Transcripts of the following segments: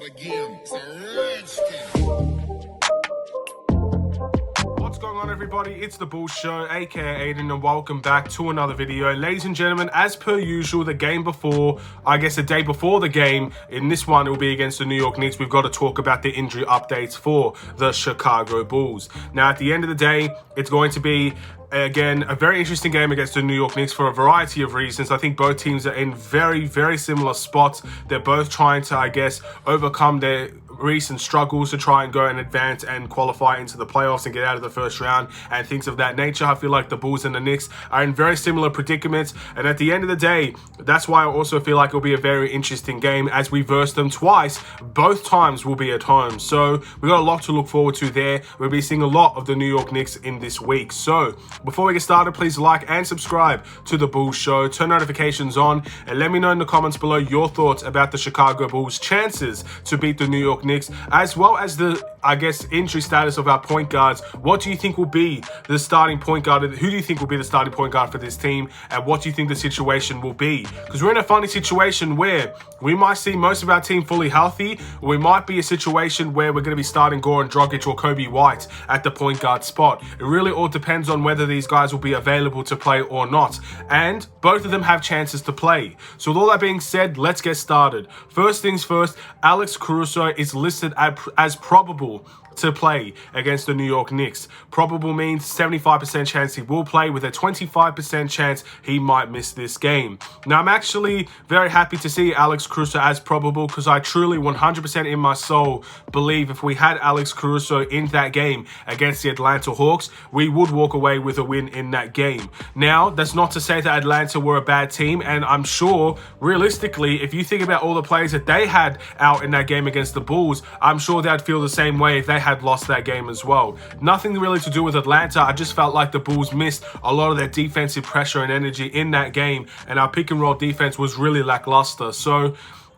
start again. It's a redskin. What's going on, everybody? It's the Bulls Show, aka Aiden, and welcome back to another video. Ladies and gentlemen, as per usual, the game before, I guess the day before the game, in this one it will be against the New York Knicks. We've got to talk about the injury updates for the Chicago Bulls. Now, at the end of the day, it's going to be again, a very interesting game against the New York Knicks for a variety of reasons. I think both teams are in very, very similar spots. They're both trying to, I guess, overcome their recent struggles to try and go and advance and qualify into the playoffs and get out of the first round and things of that nature. I feel like the Bulls and the Knicks are in very similar predicaments, and at the end of the day, that's why I also feel like it'll be a very interesting game as we verse them twice. Both times will be at home, so we've got a lot to look forward to there. We'll be seeing a lot of the New York Knicks in this week. So before we get started, please like and subscribe to the Bulls Show, turn notifications on, and let me know in the comments below your thoughts about the Chicago Bulls' chances to beat the New York Knicks, as well as the, I guess, injury status of our point guards. What do you think will be the starting point guard? Who do you think will be the starting point guard for this team? And what do you think the situation will be? Because we're in a funny situation where we might see most of our team fully healthy, or we might be a situation where we're going to be starting Goran Dragic or Kobe White at the point guard spot. It really all depends on whether these guys will be available to play or not. And both of them have chances to play. So with all that being said, let's get started. First things first, Alex Caruso is listed as probable to play against the New York Knicks. Probable means 75% chance he will play, with a 25% chance he might miss this game. Now, I'm actually very happy to see Alex Caruso as probable, because I truly 100% in my soul believe if we had Alex Caruso in that game against the Atlanta Hawks, we would walk away with a win in that game. Now, that's not to say that Atlanta were a bad team, and I'm sure, realistically, if you think about all the players that they had out in that game against the Bulls, I'm sure they'd feel the same way if they had lost that game as well. Nothing really to do with Atlanta. I just felt like the Bulls missed a lot of their defensive pressure and energy in that game, and our pick and roll defense was really lackluster. So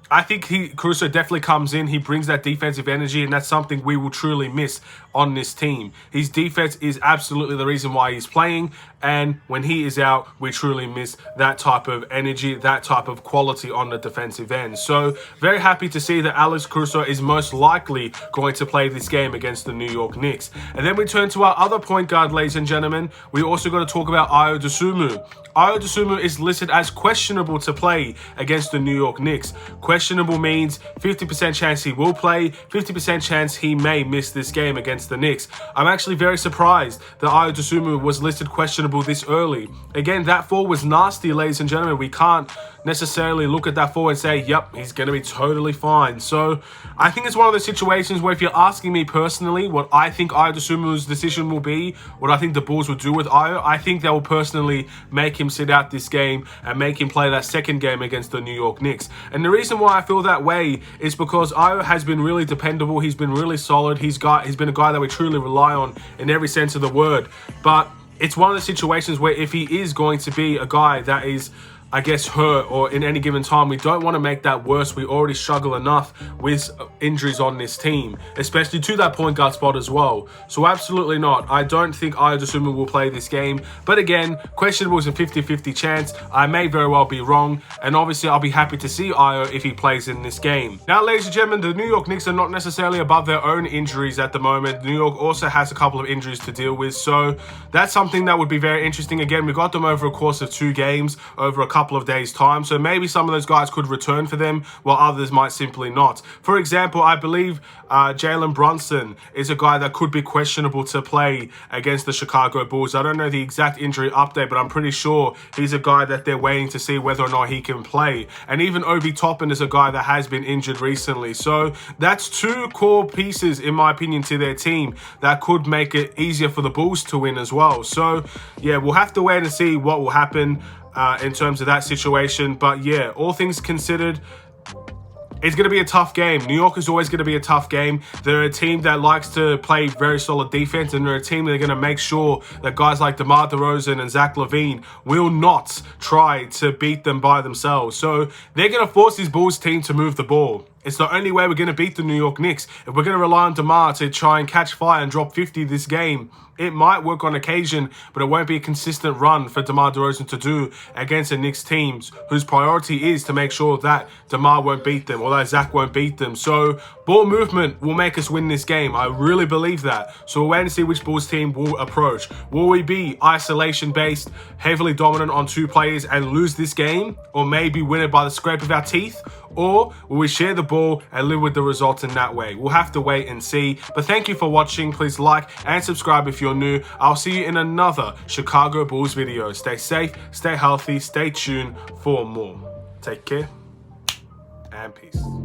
I think Caruso definitely comes in. He brings that defensive energy, and that's something we will truly miss on this team. His defense is absolutely the reason why he's playing, and when he is out, we truly miss that type of energy, that type of quality on the defensive end. So very happy to see that Alex Caruso is most likely going to play this game against the New York Knicks. And then we turn to our other point guard, ladies and gentlemen. We also got to talk about Ayo Dosunmu. Ayo Dosunmu is listed as questionable to play against the New York Knicks. Questionable means 50% chance he will play, 50% chance he may miss this game against the Knicks. I'm actually very surprised that Ayo Dosunmu was listed questionable this early. Again, that fall was nasty, ladies and gentlemen. We can't necessarily look at that fall and say, yep, he's going to be totally fine. So I think it's one of those situations where if you're asking me personally what I think Ayo Dosunmu's decision will be, what I think the Bulls will do with Ayo, I think they will personally make him sit out this game and make him play that second game against the New York Knicks. And the reason why I feel that way is because Ayo has been really dependable. He's been really solid. He's been a guy that we truly rely on in every sense of the word. But it's one of the situations where if he is going to be a guy that is, I guess, hurt or in any given time, we don't want to make that worse. We already struggle enough with injuries on this team, especially to that point guard spot as well. So absolutely not. I don't think Ayo Dosunmu will play this game. But again, questionable is a 50-50 chance. I may very well be wrong. And obviously, I'll be happy to see Ayo if he plays in this game. Now, ladies and gentlemen, the New York Knicks are not necessarily above their own injuries at the moment. New York also has a couple of injuries to deal with. So that's something that would be very interesting. Again, we got them over a course of 2 games, over a couple of days time, so maybe some of those guys could return for them while others might simply not. For example, I believe Jalen Brunson is a guy that could be questionable to play against the Chicago Bulls. I don't know the exact injury update, but I'm pretty sure he's a guy that they're waiting to see whether or not he can play. And even Obi Toppin is a guy that has been injured recently. So that's 2 core pieces, in my opinion, to their team that could make it easier for the Bulls to win as well. So yeah, we'll have to wait and see what will happen in terms of that situation. But yeah, all things considered, it's going to be a tough game. New York is always going to be a tough game. They're a team that likes to play very solid defense, and they're a team that are going to make sure that guys like DeMar DeRozan and Zach LaVine will not try to beat them by themselves. So they're going to force this Bulls team to move the ball. It's the only way we're going to beat the New York Knicks. If we're going to rely on DeMar to try and catch fire and drop 50 this game, it might work on occasion, but it won't be a consistent run for DeMar DeRozan to do against the Knicks teams whose priority is to make sure that DeMar won't beat them or that Zach won't beat them. So ball movement will make us win this game. I really believe that. So we'll wait and see which Bulls team will approach. Will we be isolation-based, heavily dominant on 2 players and lose this game? Or maybe win it by the scrape of our teeth? Or will we share the ball and live with the results in that way? We'll have to wait and see. But thank you for watching. Please like and subscribe if you're new. I'll see you in another Chicago Bulls video. Stay safe, stay healthy, stay tuned for more. Take care and peace.